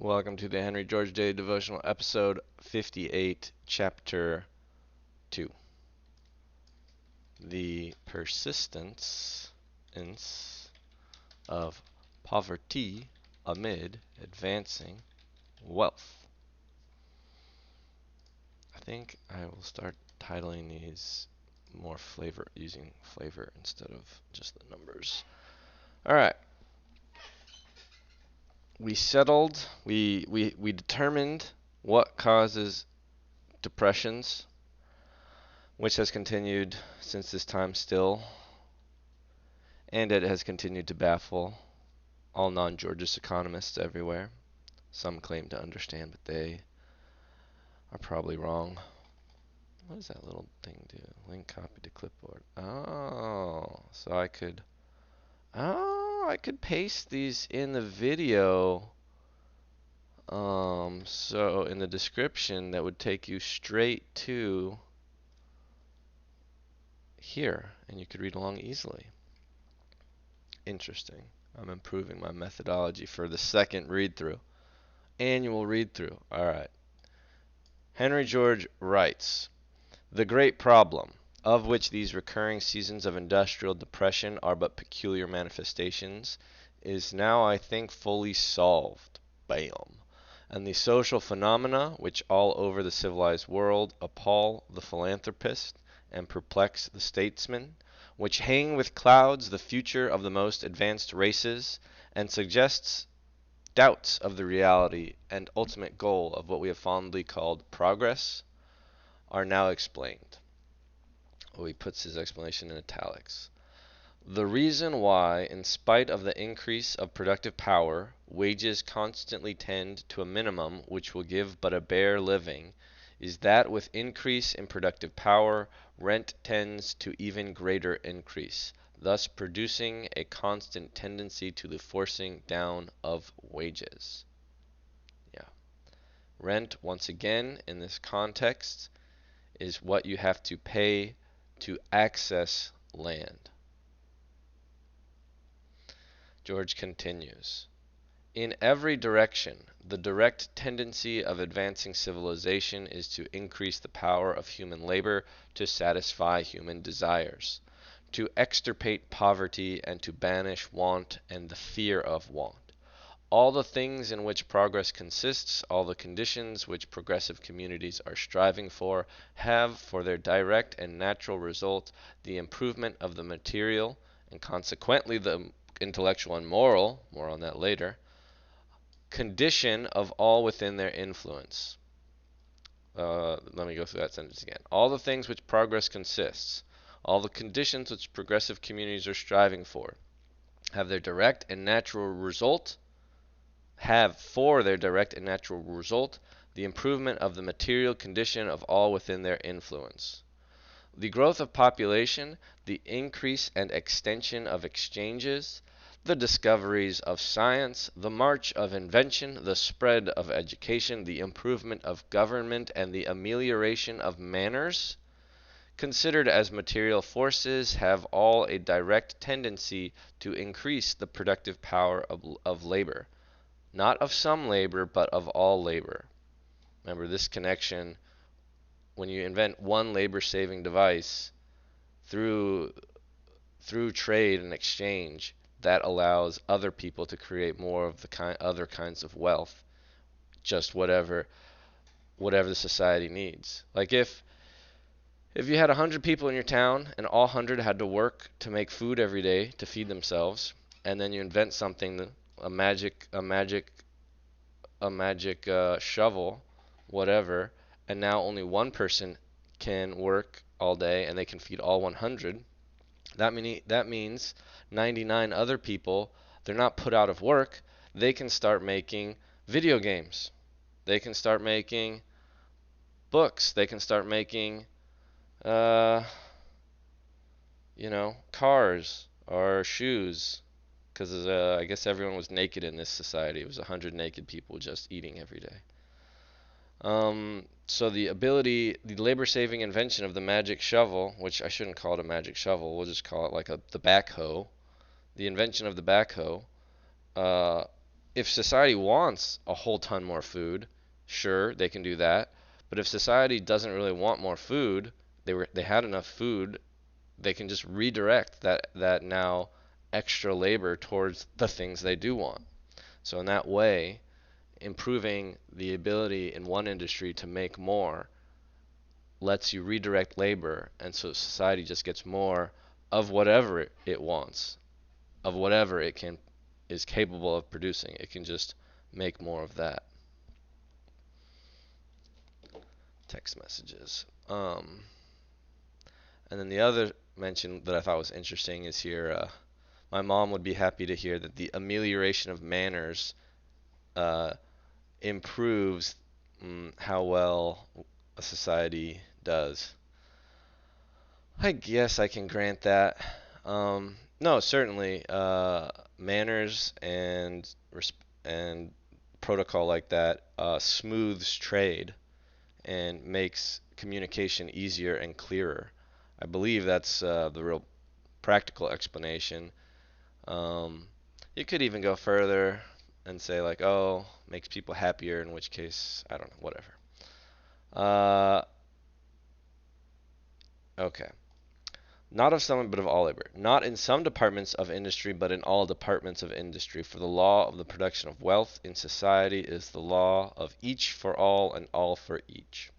Welcome to the Henry George Daily Devotional, episode 58, chapter 2. The persistence of poverty amid advancing wealth. I think I will start titling these more using flavor instead of just the numbers. All right. We determined what causes depressions, which has continued since this time still, and it has continued to baffle all non-Georgist economists everywhere. Some claim to understand, but they are probably wrong. What does that little thing do? Link copy to clipboard. I could paste these in the video. So in the description, that would take you straight to here, and you could read along easily. Interesting. I'm improving my methodology for the second read-through. Annual read-through. All right. Henry George writes, "The great problem, of which these recurring seasons of industrial depression are but peculiar manifestations, is now, I think, fully solved." Bam. And the social phenomena which all over the civilized world appall the philanthropist and perplex the statesman, which hang with clouds the future of the most advanced races, and suggests doubts of the reality and ultimate goal of what we have fondly called progress, are now explained. Oh, he puts his explanation in italics. The reason why, in spite of the increase of productive power, wages constantly tend to a minimum which will give but a bare living, is that with increase in productive power, rent tends to even greater increase, thus producing a constant tendency to the forcing down of wages. Yeah. Rent, once again, in this context, is what you have to pay to access land. George continues, "In every direction, the direct tendency of advancing civilization is to increase the power of human labor to satisfy human desires, to extirpate poverty and to banish want and the fear of want. All the things in which progress consists, all the conditions which progressive communities are striving for, have for their direct and natural result the improvement of the material, and consequently the intellectual and moral, more on that later, condition of all within their influence." Let me go through that sentence again. All the things which progress consists, all the conditions which progressive communities are striving for, have their direct and natural result, have for their direct and natural result the improvement of the material condition of all within their influence. The growth of population, the increase and extension of exchanges, the discoveries of science, the march of invention, the spread of education, the improvement of government, and the amelioration of manners, considered as material forces, have all a direct tendency to increase the productive power of labor. Not of some labor, but of all labor. Remember this connection. When you invent one labor-saving device through trade and exchange, that allows other people to create more of the other kinds of wealth, just whatever the society needs. Like if you had 100 people in your town and all 100 had to work to make food every day to feed themselves, and then you invent something, a magic shovel, whatever, and now only one person can work all day and they can feed all 100. That means 99 other people, they're not put out of work. They can start making video games. They can start making books. They can start making, uh, cars or shoes. Because I guess everyone was naked in this society. It was 100 naked people just eating every day. So the labor-saving invention of the magic shovel, which I shouldn't call it a magic shovel, we'll just call it like the backhoe. The invention of the backhoe uh, if society wants a whole ton more food, sure, they can do that. But if society doesn't really want more food, they had enough food, they can just redirect that now extra labor towards the things they do want. So in that way, improving the ability in one industry to make more lets you redirect labor, and so society just gets more of whatever it wants, of whatever it can is capable of producing. It can just make more of that. Text messages. And then the other mention that I thought was interesting is here. My mom would be happy to hear that the amelioration of manners uh, improves how well a society does. I guess I can grant that. No, certainly manners and protocol like that smooths trade and makes communication easier and clearer. I believe that's the real practical explanation. Um, you could even go further and say like, oh, makes people happier, in which case, I don't know, whatever. Uh, okay. Not of some, but of all labor. Not in some departments of industry, but in all departments of industry. For the law of the production of wealth in society is the law of each for all and all for each.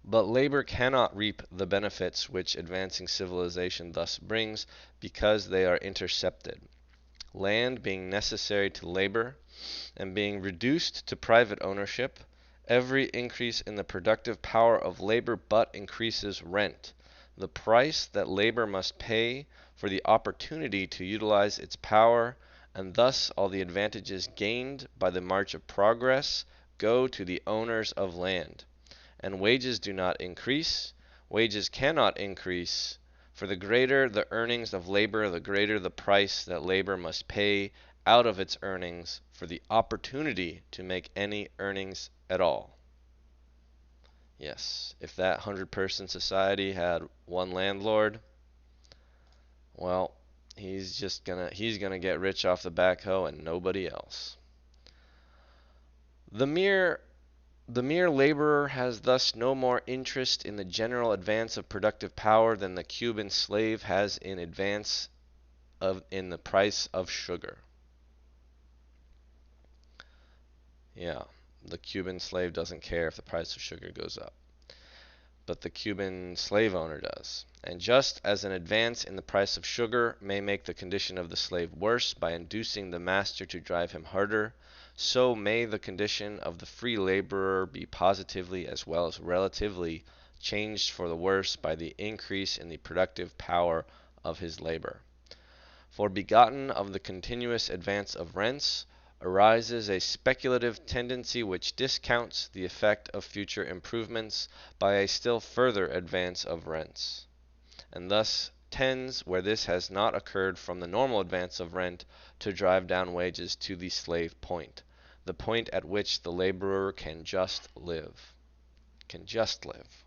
But labor cannot reap the benefits which advancing civilization thus brings, because they are intercepted. Land being necessary to labor, and being reduced to private ownership, every increase in the productive power of labor but increases rent, the price that labor must pay for the opportunity to utilize its power, and thus all the advantages gained by the march of progress go to the owners of land. And wages do not increase, wages cannot increase, for the greater the earnings of labor, the greater the price that labor must pay out of its earnings for the opportunity to make any earnings at all. Yes, if that 100-person society had one landlord, well, he's gonna get rich off the backhoe and nobody else. The mere The mere laborer has thus no more interest in the general advance of productive power than the Cuban slave has in the price of sugar. Yeah, the Cuban slave doesn't care if the price of sugar goes up, but the Cuban slave owner does. And just as an advance in the price of sugar may make the condition of the slave worse by inducing the master to drive him harder, so may the condition of the free laborer be positively as well as relatively changed for the worse by the increase in the productive power of his labor. For begotten of the continuous advance of rents arises a speculative tendency which discounts the effect of future improvements by a still further advance of rents, and thus tends, where this has not occurred from the normal advance of rent, to drive down wages to the slave point, the point at which the laborer can just live. Can just live.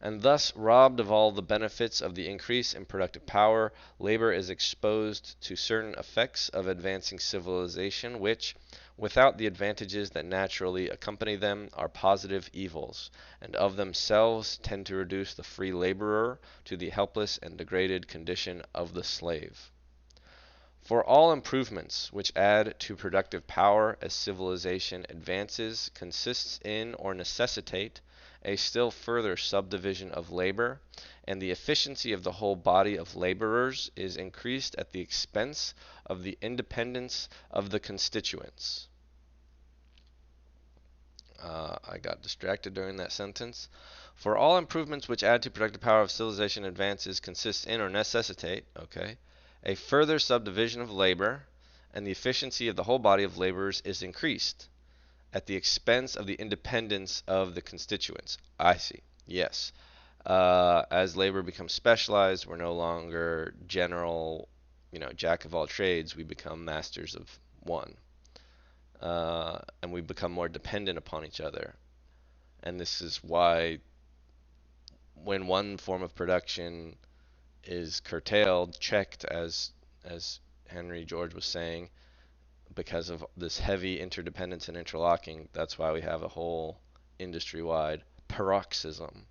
And thus, robbed of all the benefits of the increase in productive power, labor is exposed to certain effects of advancing civilization which, without the advantages that naturally accompany them, are positive evils, and of themselves tend to reduce the free laborer to the helpless and degraded condition of the slave. For all improvements which add to productive power as civilization advances consists in or necessitate a still further subdivision of labor, and the efficiency of the whole body of laborers is increased at the expense of the independence of the constituents. I got distracted during that sentence. For all improvements which add to productive power of civilization advances consist in or necessitate, okay, a further subdivision of labor, and the efficiency of the whole body of laborers is increased at the expense of the independence of the constituents. I see. Yes. As labor becomes specialized, we're no longer general, jack of all trades. We become masters of one. And we become more dependent upon each other. And this is why when one form of production is curtailed, checked, as Henry George was saying, because of this heavy interdependence and interlocking. That's why we have a whole industry-wide paroxysm.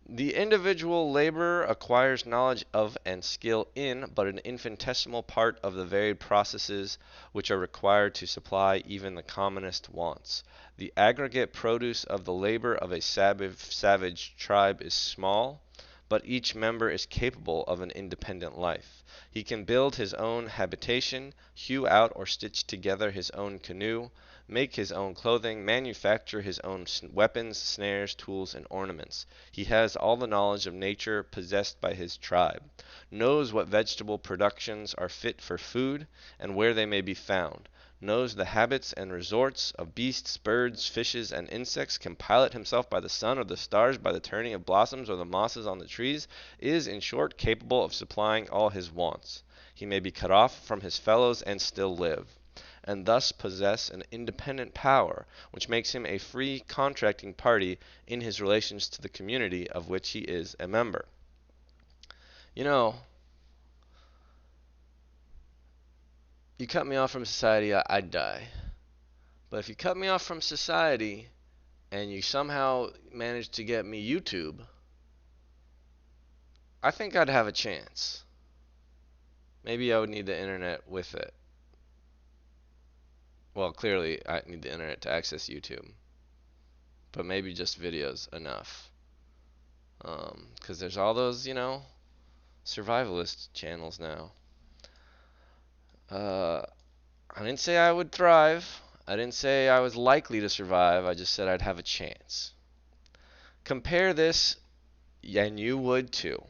The individual laborer acquires knowledge of and skill in but an infinitesimal part of the varied processes which are required to supply even the commonest wants. The aggregate produce of the labor of a savage tribe is small, but each member is capable of an independent life. He can build his own habitation, hew out or stitch together his own canoe, make his own clothing, manufacture his own weapons, snares, tools, and ornaments. He has all the knowledge of nature possessed by his tribe, knows what vegetable productions are fit for food, and where they may be found, knows the habits and resorts of beasts, birds, fishes, and insects, can pilot himself by the sun or the stars, by the turning of blossoms or the mosses on the trees, is, in short, capable of supplying all his wants. He may be cut off from his fellows and still live, and thus possess an independent power, which makes him a free contracting party in his relations to the community of which he is a member. You know, you cut me off from society, I'd die. But if you cut me off from society and you somehow manage to get me YouTube, I think I'd have a chance. Maybe I would need the internet with it. Well, clearly I need the internet to access YouTube, but maybe just videos enough. Because there's all those, survivalist channels now. I didn't say I would thrive. I didn't say I was likely to survive. I just said I'd have a chance. Compare this, and you would too.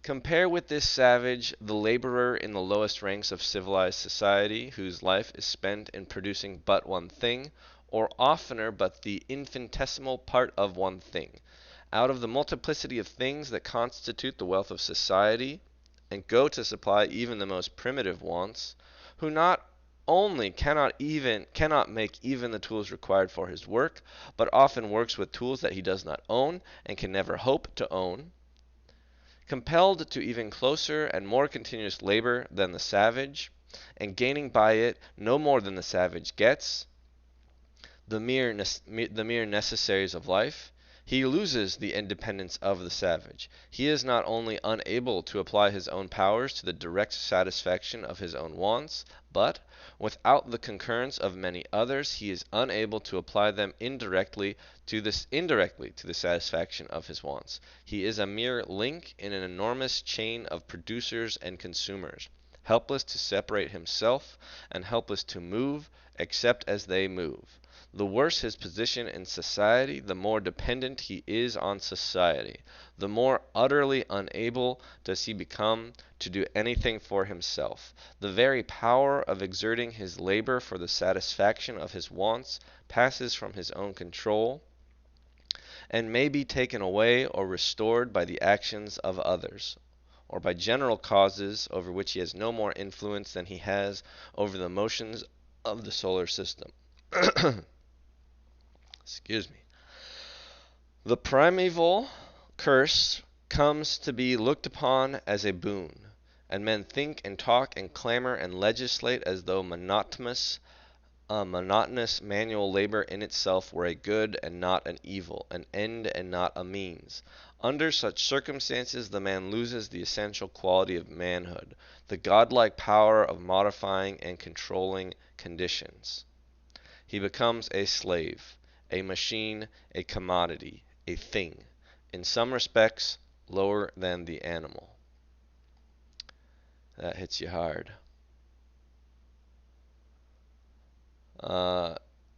Compare with this savage the laborer in the lowest ranks of civilized society, whose life is spent in producing but one thing, or oftener but the infinitesimal part of one thing, out of the multiplicity of things that constitute the wealth of society, and go to supply even the most primitive wants, who not only cannot make even the tools required for his work, but often works with tools that he does not own and can never hope to own, compelled to even closer and more continuous labor than the savage, and gaining by it no more than the savage gets, the mere necessaries of life, he loses the independence of the savage. He is not only unable to apply his own powers to the direct satisfaction of his own wants, but, without the concurrence of many others, he is unable to apply them indirectly to the satisfaction of his wants. He is a mere link in an enormous chain of producers and consumers, helpless to separate himself, and helpless to move, except as they move. The worse his position in society, the more dependent he is on society, the more utterly unable does he become to do anything for himself. The very power of exerting his labor for the satisfaction of his wants passes from his own control, and may be taken away or restored by the actions of others, or by general causes over which he has no more influence than he has over the motions of the solar system. Excuse me. The primeval curse comes to be looked upon as a boon, and men think and talk and clamor and legislate as though monotonous manual labor in itself were a good and not an evil, an end and not a means. Under such circumstances the man loses the essential quality of manhood, the godlike power of modifying and controlling conditions. He becomes a slave, a machine, a commodity, a thing, in some respects lower than the animal. That hits you hard.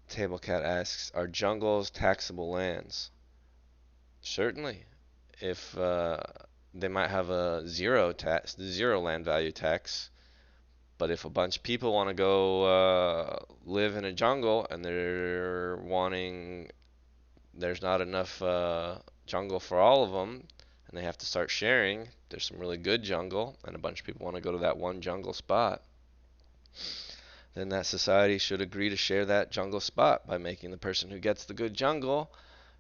Tablecat asks, are jungles taxable lands? Certainly. If they might have a zero land value tax, but if a bunch of people want to go live in a jungle and there's not enough jungle for all of them, and they have to start sharing, there's some really good jungle, and a bunch of people want to go to that one jungle spot, then that society should agree to share that jungle spot by making the person who gets the good jungle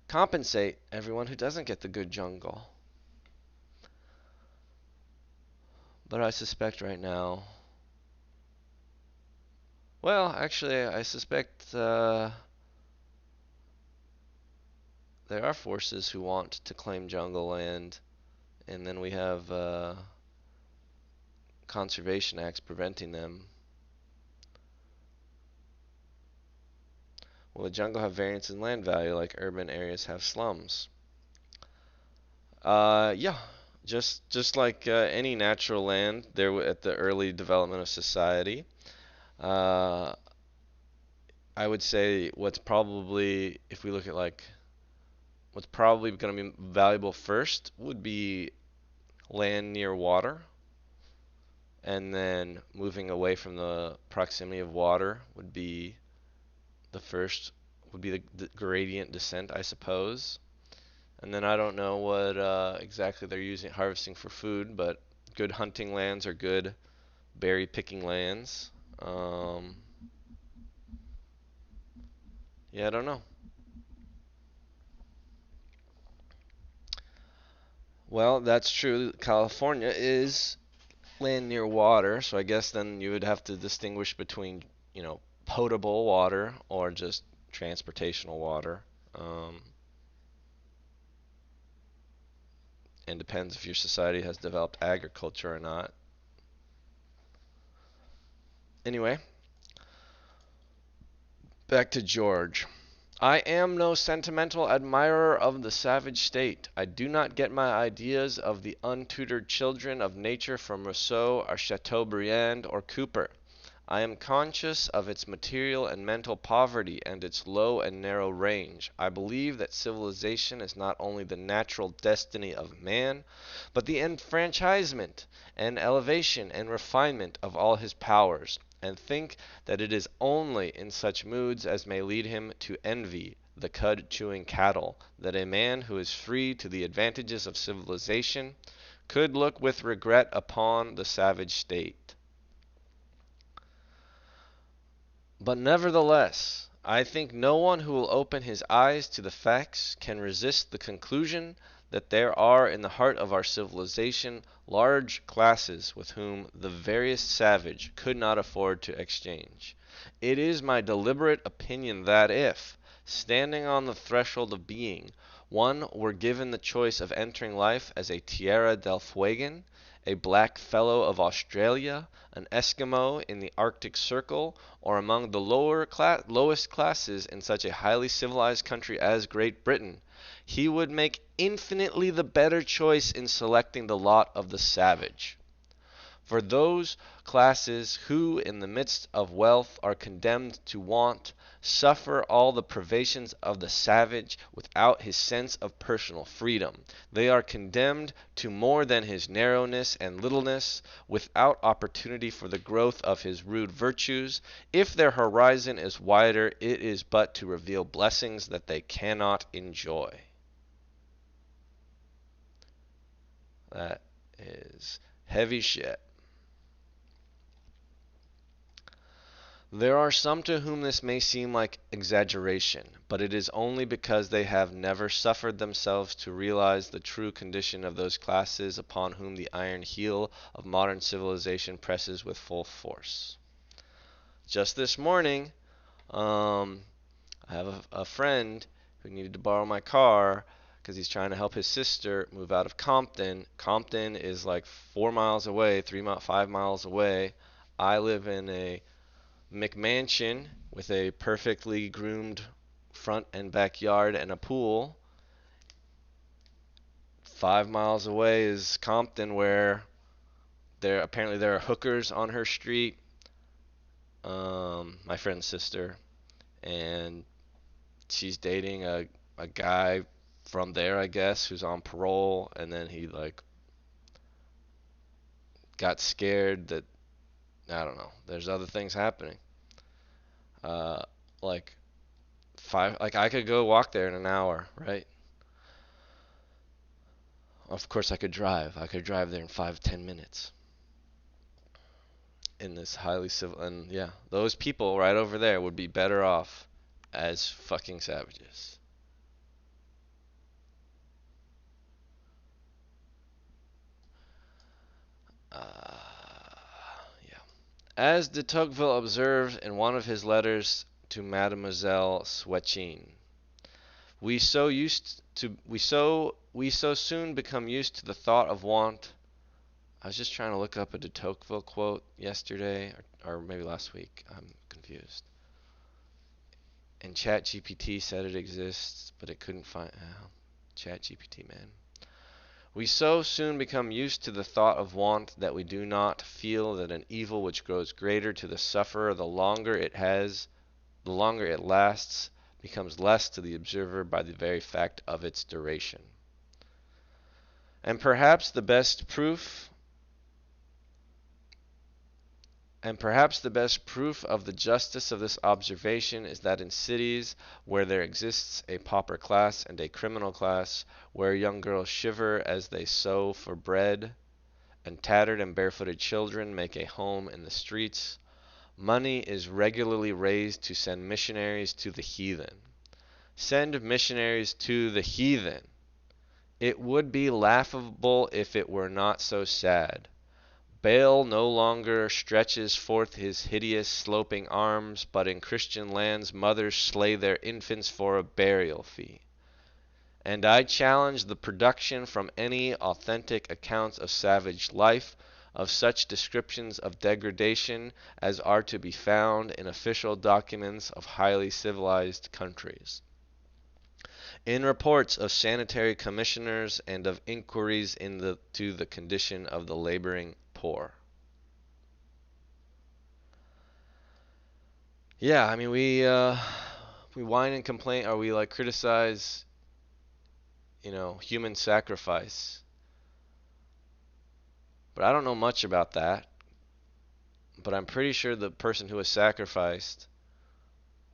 compensate everyone who doesn't get the good jungle. But I suspect right now, well, actually, I suspect there are forces who want to claim jungle land, and then we have conservation acts preventing them. Will the jungle have variance in land value like urban areas have slums? Yeah, just like any natural land, there at the early development of society. Uh, I would say what's probably, if we look at like what's probably going to be valuable first would be land near water, and then moving away from the proximity of water would be the first, would be the gradient descent, I suppose. And then I don't know what exactly they're using harvesting for food, but good hunting lands are good berry picking lands. Um, yeah, I don't know. Well, that's true. California is land near water, so I guess then you would have to distinguish between, potable water or just transportational water. Um, and depends if your society has developed agriculture or not. Anyway, back to George. I am no sentimental admirer of the savage state. I do not get my ideas of the untutored children of nature from Rousseau or Chateaubriand or Cooper. I am conscious of its material and mental poverty and its low and narrow range. I believe that civilization is not only the natural destiny of man, but the enfranchisement and elevation and refinement of all his powers, and think that it is only in such moods as may lead him to envy the cud-chewing cattle that a man who is free to the advantages of civilization could look with regret upon the savage state. But nevertheless, I think no one who will open his eyes to the facts can resist the conclusion that there are in the heart of our civilization large classes with whom the veriest savage could not afford to exchange. It is my deliberate opinion that if, standing on the threshold of being, one were given the choice of entering life as a Tierra del Fuegan, a black fellow of Australia, an Eskimo in the Arctic Circle, or among the lowest classes in such a highly civilized country as Great Britain, he would make infinitely the better choice in selecting the lot of the savage. For those classes who, in the midst of wealth, are condemned to want, suffer all the privations of the savage without his sense of personal freedom. They are condemned to more than his narrowness and littleness, without opportunity for the growth of his rude virtues. If their horizon is wider, it is but to reveal blessings that they cannot enjoy. That is heavy shit. There are some to whom this may seem like exaggeration, but it is only because they have never suffered themselves to realize the true condition of those classes upon whom the iron heel of modern civilization presses with full force. Just this morning, I have a friend who needed to borrow my car because he's trying to help his sister move out of Compton. Compton is like 4 miles away, 5 miles away. I live in a McMansion with a perfectly groomed front and backyard and a pool. 5 miles away is Compton, where there are hookers on her street. My friend's sister, and she's dating a guy from there, I guess, who's on parole, and then he like got scared that, I don't know, there's other things happening. Uh, like like I could go walk there in an hour, right? Of course, I could drive. I could drive there in 5-10 minutes in this highly civil. And yeah, those people right over there would be better off as fucking savages. As de Tocqueville observed in one of his letters to Mademoiselle Swetchine, we so soon become used to the thought of want. I was just trying to look up a de Tocqueville quote yesterday, or maybe last week. I'm confused. And ChatGPT said it exists, but it couldn't find. ChatGPT, man. We so soon become used to the thought of want that we do not feel that an evil which grows greater to the sufferer the longer it lasts, becomes less to the observer by the very fact of its duration. And perhaps the best proof of the justice of this observation is that in cities where there exists a pauper class and a criminal class, where young girls shiver as they sew for bread, and tattered and barefooted children make a home in the streets, money is regularly raised to send missionaries to the heathen. Send missionaries to the heathen! It would be laughable if it were not so sad. Baal no longer stretches forth his hideous sloping arms, but in Christian lands mothers slay their infants for a burial fee. And I challenge the production from any authentic accounts of savage life of such descriptions of degradation as are to be found in official documents of highly civilized countries, in reports of sanitary commissioners and of inquiries into the condition of the laboring poor. Yeah, I mean we whine and complain, or we like criticize, human sacrifice. But I don't know much about that. But I'm pretty sure the person who was sacrificed,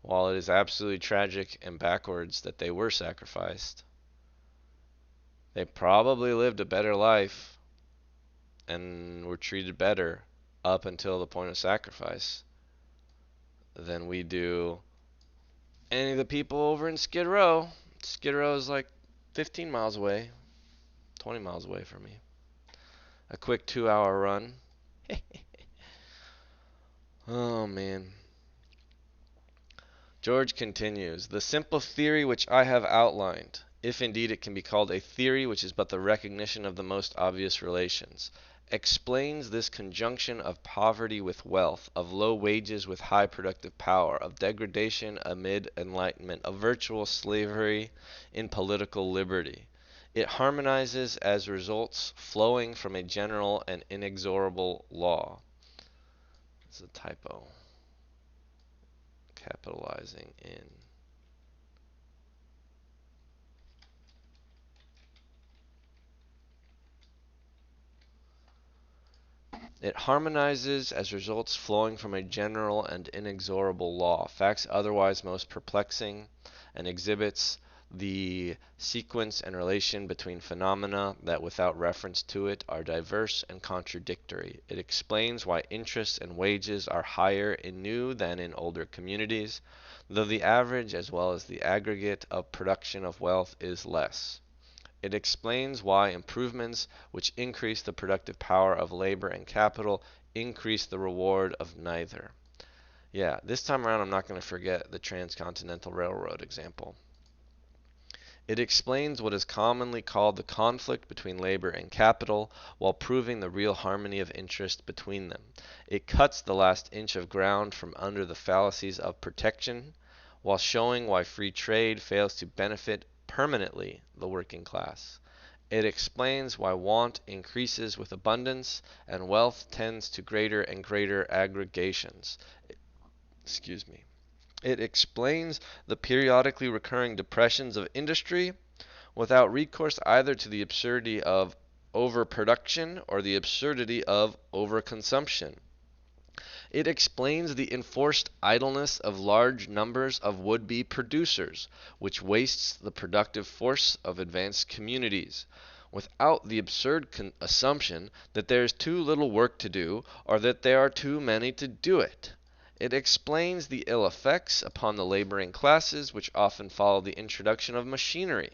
while it is absolutely tragic and backwards that they were sacrificed, they probably lived a better life and were treated better up until the point of sacrifice than we do any of the people over in Skid Row. Skid Row is like 15 miles away, 20 miles away from me. A quick 2-hour run. Oh, man. George continues, the simple theory which I have outlined, if indeed it can be called a theory which is but the recognition of the most obvious relations, explains this conjunction of poverty with wealth, of low wages with high productive power, of degradation amid enlightenment, of virtual slavery in political liberty. It harmonizes as results flowing from a general and inexorable law. It's a typo. Capitalizing in. It harmonizes as results flowing from a general and inexorable law, facts otherwise most perplexing, and exhibits the sequence and relation between phenomena that without reference to it are diverse and contradictory. It explains why interests and wages are higher in new than in older communities, though the average as well as the aggregate of production of wealth is less. It explains why improvements which increase the productive power of labor and capital increase the reward of neither. Yeah, this time around I'm not going to forget the Transcontinental Railroad example. It explains what is commonly called the conflict between labor and capital, while proving the real harmony of interest between them. It cuts the last inch of ground from under the fallacies of protection, while showing why free trade fails to benefit permanently the working class. It explains why want increases with abundance and wealth tends to greater and greater aggregations. Excuse me. It explains the periodically recurring depressions of industry without recourse either to the absurdity of overproduction or the absurdity of overconsumption. It explains the enforced idleness of large numbers of would-be producers, which wastes the productive force of advanced communities, without the absurd assumption that there is too little work to do or that there are too many to do it. It explains the ill effects upon the laboring classes which often follow the introduction of machinery,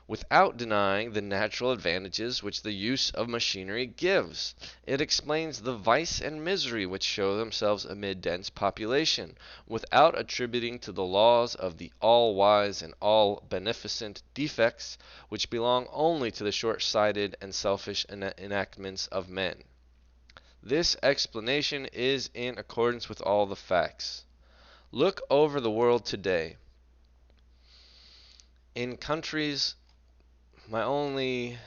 without denying the natural advantages which the use of machinery gives. It explains the vice and misery which show themselves amid dense population, without attributing to the laws of the all-wise and all-beneficent defects which belong only to the short-sighted and selfish enactments of men. This explanation is in accordance with all the facts. Look over the world today. In countries, my only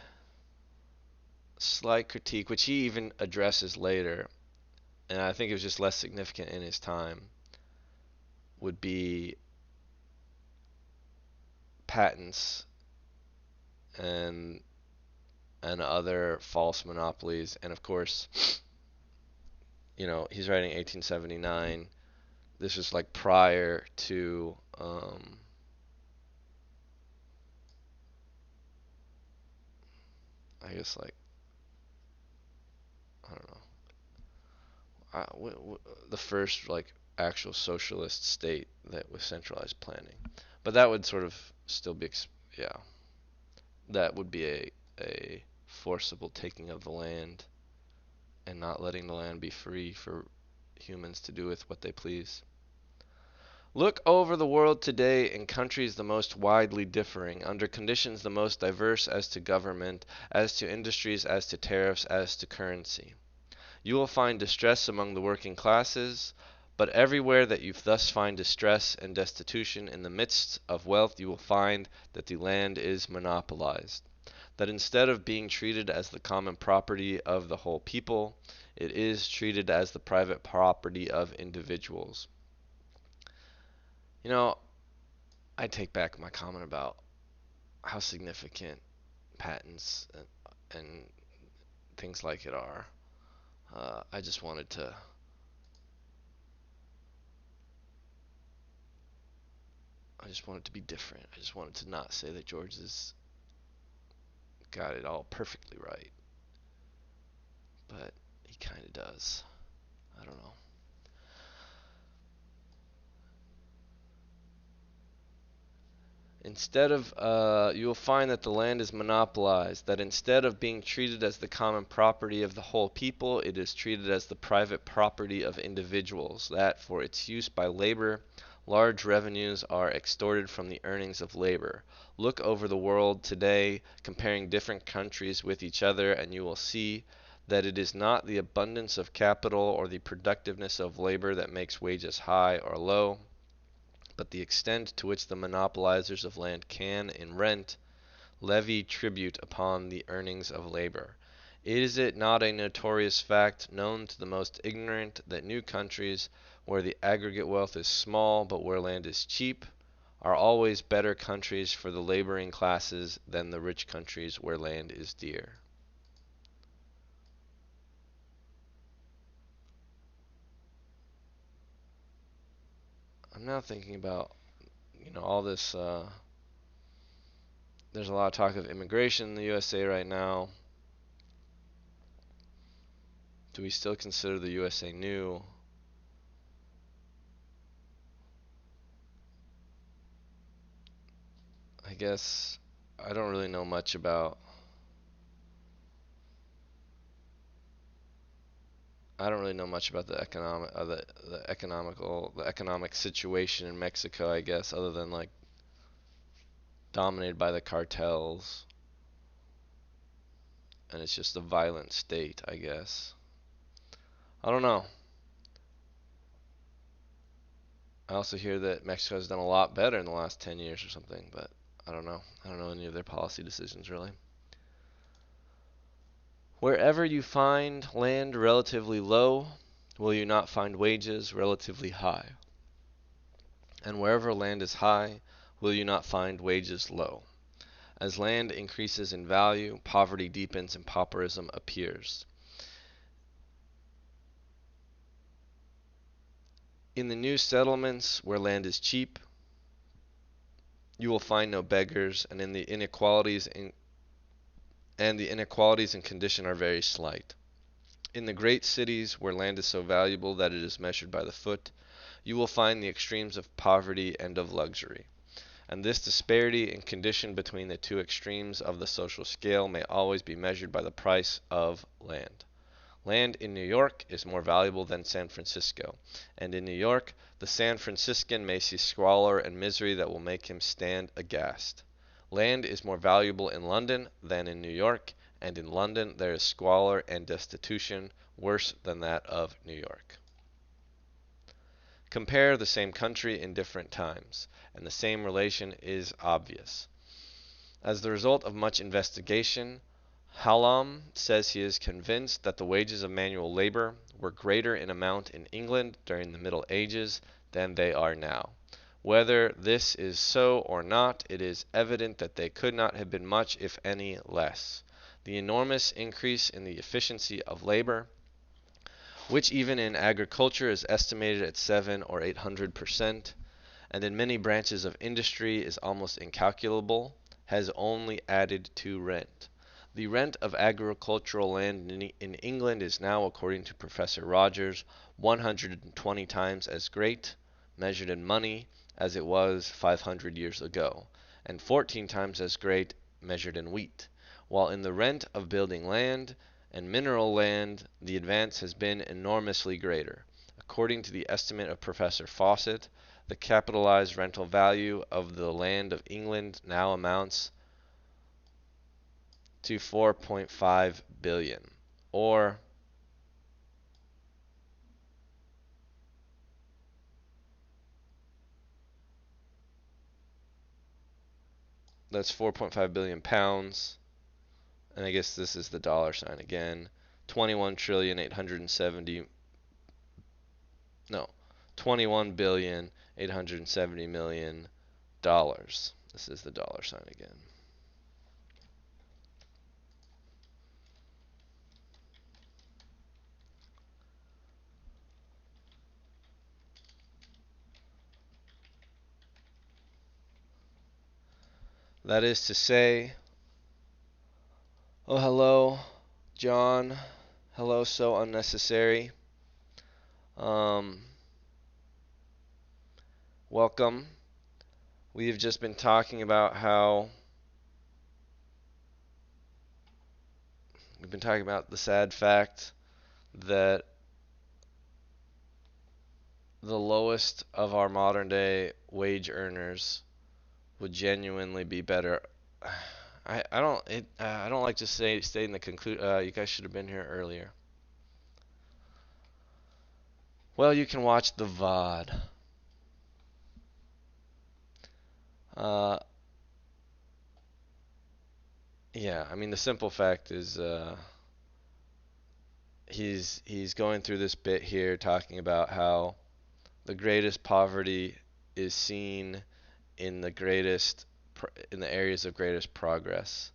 slight critique, which he even addresses later, and I think it was just less significant in his time, would be patents and other false monopolies. And of course, he's writing 1879. This was like prior to I guess, like, I don't know, the first like actual socialist state that with centralized planning. But that would sort of still be, yeah, that would be a forcible taking of the land and not letting the land be free for humans to do with what they please. Look over the world today in countries the most widely differing, under conditions the most diverse as to government, as to industries, as to tariffs, as to currency. You will find distress among the working classes, but everywhere that you thus find distress and destitution in the midst of wealth, you will find that the land is monopolized, that instead of being treated as the common property of the whole people, it is treated as the private property of individuals. You know, I take back my comment about how significant patents and things like it are. I just wanted to be different. I just wanted to not say that George has got it all perfectly right, but he kind of does. I don't know. You will find that the land is monopolized, that instead of being treated as the common property of the whole people, it is treated as the private property of individuals, that for its use by labor, large revenues are extorted from the earnings of labor. Look over the world today, comparing different countries with each other, and you will see that it is not the abundance of capital or the productiveness of labor that makes wages high or low, but the extent to which the monopolizers of land can, in rent, levy tribute upon the earnings of labor. Is it not a notorious fact, known to the most ignorant, that new countries, where the aggregate wealth is small but where land is cheap, are always better countries for the laboring classes than the rich countries where land is dear? I'm now thinking about, all this. There's a lot of talk of immigration in the USA right now. Do we still consider the USA new? I guess I don't really know much about. I don't really know much about the economic situation in Mexico, I guess, other than like dominated by the cartels, and it's just a violent state, I guess. I don't know. I also hear that Mexico has done a lot better in the last 10 years or something, but I don't know. I don't know any of their policy decisions really. Wherever you find land relatively low, will you not find wages relatively high? And wherever land is high, will you not find wages low? As land increases in value, poverty deepens and pauperism appears. In the new settlements where land is cheap, you will find no beggars, and the inequalities in condition are very slight. In the great cities where land is so valuable that it is measured by the foot, you will find the extremes of poverty and of luxury. and this disparity in condition between the two extremes of the social scale may always be measured by the price of land. Land in New York is more valuable than San Francisco, and in New York the San Franciscan may see squalor and misery that will make him stand aghast. Land is more valuable in London than in New York, and in London there is squalor and destitution worse than that of New York. Compare the same country in different times, and the same relation is obvious. As the result of much investigation, Hallam says he is convinced that the wages of manual labor were greater in amount in England during the Middle Ages than they are now. Whether this is so or not, it is evident that they could not have been much, if any, less. The enormous increase in the efficiency of labor, which even in agriculture is estimated at 700 or 800%, and in many branches of industry is almost incalculable, has only added to rent. The rent of agricultural land in England is now, according to Professor Rogers, 120 times as great, measured in money, as it was 500 years ago, and 14 times as great, measured in wheat, while in the rent of building land and mineral land the advance has been enormously greater. According to the estimate of Professor Fawcett, the capitalized rental value of the land of England now amounts to 4.5 billion, or that's 4.5 billion pounds, and I guess this is the dollar sign again. 21 trillion 870 no 21 billion 870 million dollars. This is the dollar sign again. That is to say, oh hello, John. Hello, so unnecessary. Um, Welcome. We've just been talking about how we've been talking about the sad fact that the lowest of our modern day wage earners would genuinely be better. I don't like to say stating the conclude. You guys should have been here earlier. Well, you can watch the VOD. Uh, yeah, I mean the simple fact is he's going through this bit here talking about how the greatest poverty is seen in in the areas of greatest progress.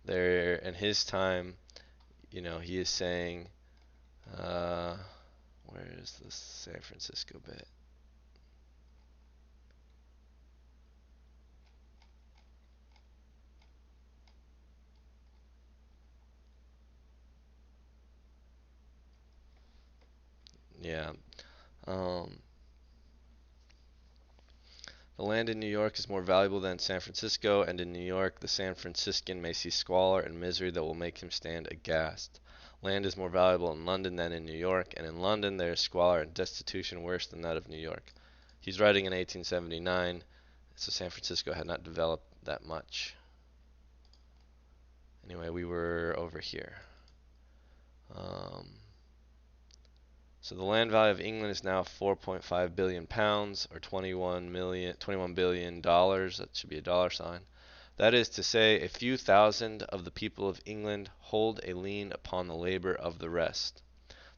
There in his time, he is saying, uh, where is this San Francisco bit? Yeah. Um, the land in New York is more valuable than San Francisco, and in New York the San Franciscan may see squalor and misery that will make him stand aghast. Land is more valuable in London than in New York, and in London there is squalor and destitution worse than that of New York. He's writing in 1879, so San Francisco had not developed that much. Anyway, we were over here. Um, so the land value of England is now 4.5 billion pounds, or 21 billion dollars. That should be a dollar sign. That is to say, a few thousand of the people of England hold a lien upon the labor of the rest,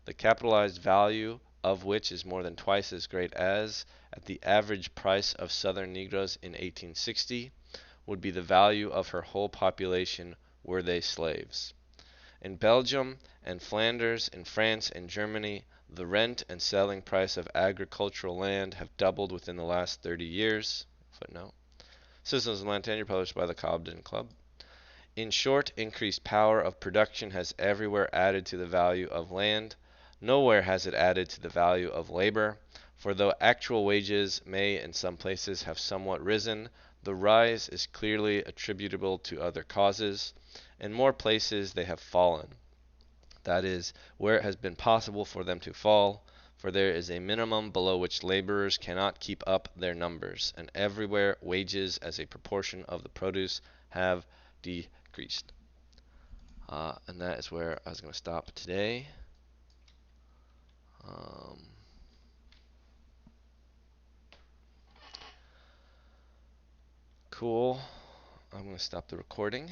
the capitalized value of which is more than twice as great as, at the average price of Southern Negroes in 1860, would be the value of her whole population were they slaves. In Belgium and Flanders, in France and Germany, the rent and selling price of agricultural land have doubled within the last 30 years. Footnote. Citizens of Land Tenure, published by the Cobden Club. In short, increased power of production has everywhere added to the value of land. Nowhere has it added to the value of labor, for though actual wages may in some places have somewhat risen, The rise is clearly attributable to other causes. In more places they have fallen. That is, where it has been possible for them to fall, for there is a minimum below which laborers cannot keep up their numbers, and everywhere wages as a proportion of the produce have decreased. And that is where I was going to stop today. Cool. I'm going to stop the recording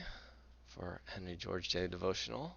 for Henry George J. Devotional.